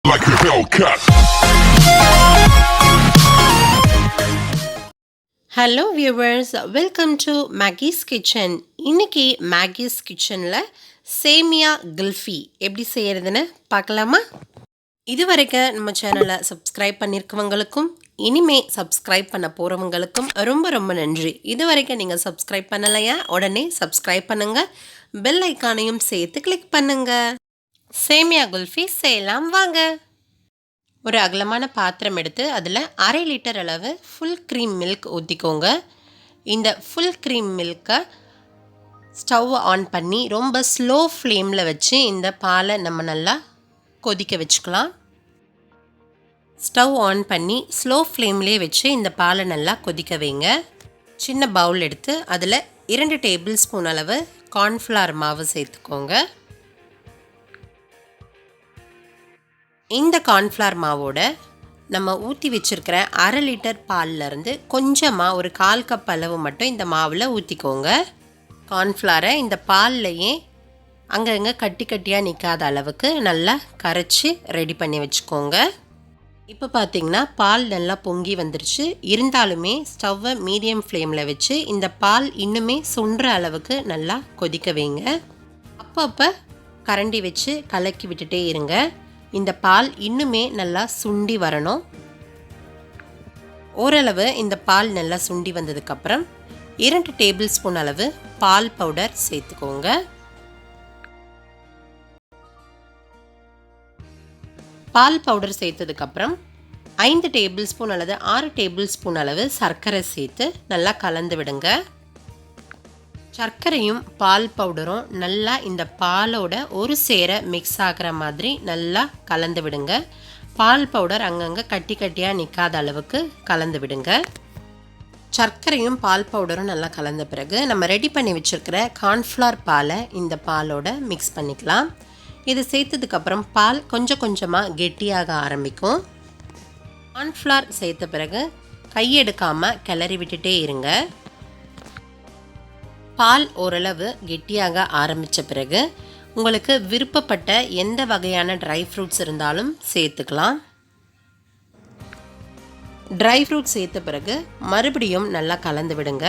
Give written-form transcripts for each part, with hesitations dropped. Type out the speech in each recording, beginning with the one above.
like a Hellcat. Hello viewers, welcome to Magggy's Kitchen. இன்னைக்கு Magggy's Kitchenல சேமியா குல்ஃபி எப்படி செய்யறதுன்னு பார்க்கலாமா? இதுவரைக்கும் நம்ம சேனலை சப்ஸ்கிரைப் பண்ணிருக்கவங்களுக்கும் இனிமே சப்ஸ்கிரைப் பண்ண போறவங்களுக்கும் ரொம்ப நன்றி. இதுவரைக்கும் நீங்க சப்ஸ்கிரைப் பண்ணலையா உடனே சப்ஸ்கிரைப் பண்ணுங்க. பெல் ஐகானையும் சேர்த்து கிளிக் பண்ணுங்க. சேமியா குல்ஃபி செய்யலாம் வாங்க. ஒரு அகலமான பாத்திரம் எடுத்து அதில் 1/2 லிட்டர் அளவு ஃபுல் க்ரீம் மில்க் ஊற்றிக்கோங்க. இந்த ஃபுல் க்ரீம் மில்கை ஸ்டவ் ஆன் பண்ணி ரொம்ப ஸ்லோ ஃப்ளேமில் வச்சு இந்த பாலை நம்ம நல்லா கொதிக்க வச்சுக்கலாம். ஸ்டவ் ஆன் பண்ணி ஸ்லோ ஃப்ளேம்லேயே வச்சு இந்த பாலை நல்லா கொதிக்க வைங்க. சின்ன பவுல் எடுத்து அதில் 2 டேபிள் ஸ்பூன் அளவு கார்ன்ஃப்ளவர் மாவு சேர்த்துக்கோங்க. இந்த கார்ன்ஃப்ளவர் மாவோட நம்ம ஊற்றி வச்சுருக்கிற 1/2 லிட்டர் பால்லேருந்து கொஞ்சமாக ஒரு 1/4 கப் அளவு மட்டும் இந்த மாவில் ஊற்றிக்கோங்க. கார்ன்ஃப்ளவரை இந்த பால்லையே அங்கங்கே கட்டி கட்டியாக நிற்காத அளவுக்கு நல்லா கரைச்சி ரெடி பண்ணி வச்சுக்கோங்க. இப்போ பார்த்திங்கன்னா பால் நல்லா பொங்கி வந்துருச்சு. இருந்தாலுமே ஸ்டவ்வை மீடியம் ஃப்ளேமில் வச்சு இந்த பால் இன்னுமே சுண்டுற அளவுக்கு நல்லா கொதிக்க வைங்க. அப்பப்போ கரண்டி வச்சு கலக்கி விட்டுட்டே இருங்க. இந்த பால் இன்னுமே நல்லா சுண்டி வரணும். ஓரளவு இந்த பால் நல்லா சுண்டி வந்ததுக்கப்புறம் 2 டேபிள் ஸ்பூன் அளவு பால் பவுடர் சேர்த்துக்கோங்க. பால் பவுடர் சேர்த்ததுக்கப்புறம் 5 டேபிள் ஸ்பூன் அல்லது 6 டேபிள் ஸ்பூன் அளவு சர்க்கரை சேர்த்து நல்லா கலந்து விடுங்க. சர்க்கரையும் பால் பவுடரும் நல்லா இந்த பாலோட ஒரு சேர மிக்ஸ் ஆகிற மாதிரி நல்லா கலந்து விடுங்க. பால் பவுடர் அங்கங்கே கட்டி கட்டியாக நிற்காத அளவுக்கு கலந்து விடுங்க. சர்க்கரையும் பால் பவுடரும் நல்லா கலந்த பிறகு நம்ம ரெடி பண்ணி வச்சுருக்கிற கார்ன்ஃப்ளவர் பாலை இந்த பாலோட மிக்ஸ் பண்ணிக்கலாம். இது சேர்த்ததுக்கப்புறம் பால் கொஞ்சம் கொஞ்சமாக கெட்டியாக ஆரம்பிக்கும். கார்ன்ஃப்ளவர் சேர்த்த பிறகு கையெடுக்காமல் கிளறி விட்டுட்டே இருங்க. பால் ஓரளவு கெட்டியாக ஆரம்பித்த பிறகு உங்களுக்கு விருப்பப்பட்ட எந்த வகையான ட்ரை ஃப்ரூட்ஸ் இருந்தாலும் சேர்த்துக்கலாம். ட்ரை ஃப்ரூட் சேர்த்த பிறகு மறுபடியும் நல்லா கலந்து விடுங்க.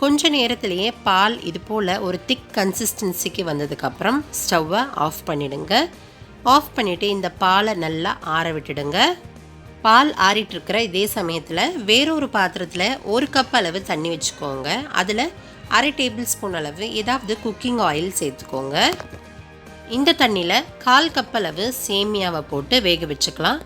கொஞ்ச நேரத்திலேயே பால் இது போல் ஒரு திக் கன்சிஸ்டன்சிக்கு வந்ததுக்கப்புறம் ஸ்டவ்வை ஆஃப் பண்ணிவிடுங்க. ஆஃப் பண்ணிவிட்டு இந்த பாலை நல்லா ஆற விட்டுடுங்க. பால் ஆறிட்டுருக்கிற இதே சமயத்தில் வேறொரு பாத்திரத்தில் 1 கப் அளவு தண்ணி வச்சுக்கோங்க. அதில் 1/2 டேபிள் ஸ்பூன் அளவு ஏதாவது குக்கிங் ஆயில் சேர்த்துக்கோங்க. இந்த தண்ணியில் 1/4 கப் அளவு சேமியாவை போட்டு வேக வச்சுக்கலாம்.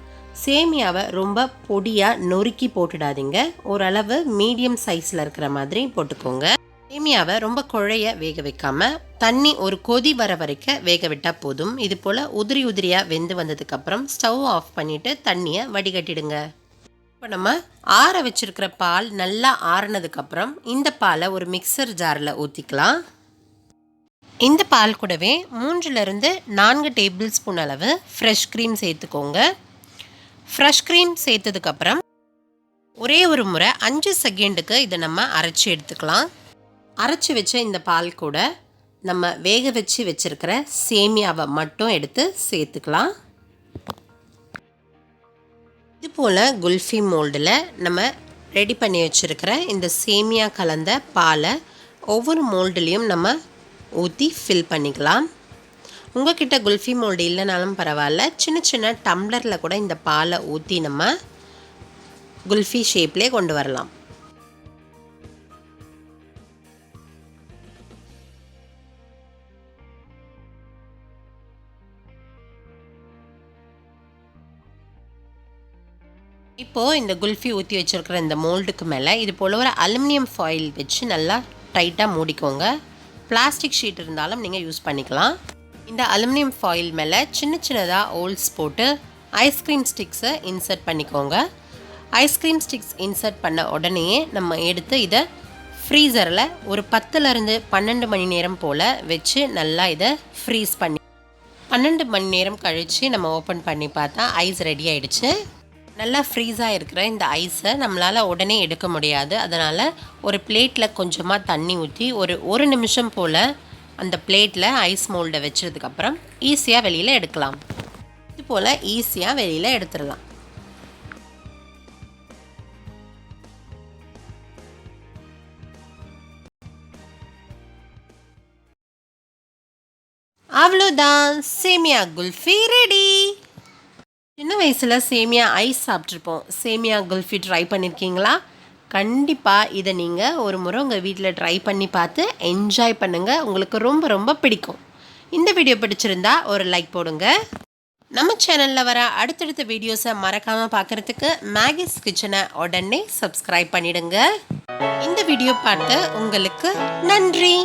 சேமியாவை ரொம்ப பொடியாக நொறுக்கி போட்டுடாதீங்க. ஓரளவு மீடியம் சைஸில் இருக்கிற மாதிரி போட்டுக்கோங்க. சேமியாவை ரொம்ப குழைய வேக வைக்காமல் தண்ணி ஒரு கொதி வர வரைக்கும் வேக விட்டால் போதும். இது போல் உதிரியாக வெந்து வந்ததுக்கப்புறம் ஸ்டவ் ஆஃப் பண்ணிவிட்டு தண்ணியை வடிகட்டிடுங்க. இப்போ நம்ம ஆற வச்சுருக்கிற பால் நல்லா ஆறினதுக்கப்புறம் இந்த பாலை ஒரு மிக்சர் ஜாரில் ஊற்றிக்கலாம். இந்த பால் கூடவே 3லிருந்து 4 டேபிள் ஸ்பூன் அளவு ஃப்ரெஷ் க்ரீம் சேர்த்துக்கோங்க. ஃப்ரெஷ் க்ரீம் சேர்த்ததுக்கப்புறம் ஒரே ஒரு முறை 5 செகண்டுக்கு இதை நம்ம அரைச்சி எடுத்துக்கலாம். அரைச்சி வச்ச இந்த பால் கூட நம்ம வேக வச்சு வச்சுருக்கிற சேமியாவை மட்டும் எடுத்து சேர்த்துக்கலாம். இது போல் குல்ஃபி மோல்டில் நம்ம ரெடி பண்ணி வச்சுருக்கிற இந்த சேமியா கலந்த பாலை ஒவ்வொரு மோல்டுலேயும் நம்ம ஊற்றி ஃபில் பண்ணிக்கலாம். உங்கள்கிட்ட குல்ஃபி மோல்டு இல்லைனாலும் பரவாயில்ல, சின்ன டம்ளரில் கூட இந்த பாலை ஊற்றி நம்ம குல்ஃபி ஷேப்லேயே கொண்டு வரலாம். இப்போது இந்த குல்ஃபி ஊற்றி வச்சுருக்கிற இந்த மோல்டுக்கு மேலே இது போல் ஒரு அலுமினியம் ஃபாயில் வச்சு நல்லா டைட்டாக மூடிக்கோங்க. பிளாஸ்டிக் ஷீட் இருந்தாலும் நீங்கள் யூஸ் பண்ணிக்கலாம். இந்த அலுமினியம் ஃபாயில் மேலே சின்னதாக ஹோல்ஸ் போட்டு ஐஸ்கிரீம் ஸ்டிக்ஸை இன்சர்ட் பண்ணிக்கோங்க. ஐஸ்கிரீம் ஸ்டிக்ஸ் இன்சர்ட் பண்ண உடனேயே நம்ம எடுத்து இதை ஃப்ரீசரில் ஒரு 10லிருந்து 12 மணி நேரம் போல் வச்சு நல்லா இதை ஃப்ரீஸ் பண்ணி 12 மணி நேரம் கழித்து நம்ம ஓப்பன் பண்ணி பார்த்தா ஐஸ் ரெடி ஆகிடுச்சு. நல்லா ஃப்ரீஸாக இருக்கிற இந்த ஐஸை நம்மளால் உடனே எடுக்க முடியாது. அதனால் ஒரு பிளேட்டில் கொஞ்சமாக தண்ணி ஊற்றி ஒரு நிமிஷம் போல் அந்த பிளேட்டில் ஐஸ் மோல்டை வச்சதுக்கப்புறம் ஈஸியாக வெளியில் எடுக்கலாம். இது இது போல் ஈஸியாக வெளியில் எடுத்துடலாம். அவ்வளோதான், சேமியா குல்ஃபி ரெடி. சின்ன வயசில் சேமியா ஐஸ் சாப்பிட்ருப்போம். சேமியா குல்ஃபி ட்ரை பண்ணியிருக்கீங்களா? கண்டிப்பாக இதை நீங்கள் ஒரு முறை உங்கள் வீட்டில் ட்ரை பண்ணி பார்த்து என்ஜாய் பண்ணுங்கள். உங்களுக்கு ரொம்ப ரொம்ப பிடிக்கும். இந்த வீடியோ பிடிச்சிருந்தா ஒரு லைக் போடுங்க. நம்ம சேனலில் வர அடுத்தடுத்த வீடியோஸை மறக்காமல் பார்க்குறதுக்கு மேகிஸ் கிச்சனை உடனே சப்ஸ்கிரைப் பண்ணிடுங்க. இந்த வீடியோ பார்த்து உங்களுக்கு நன்றி.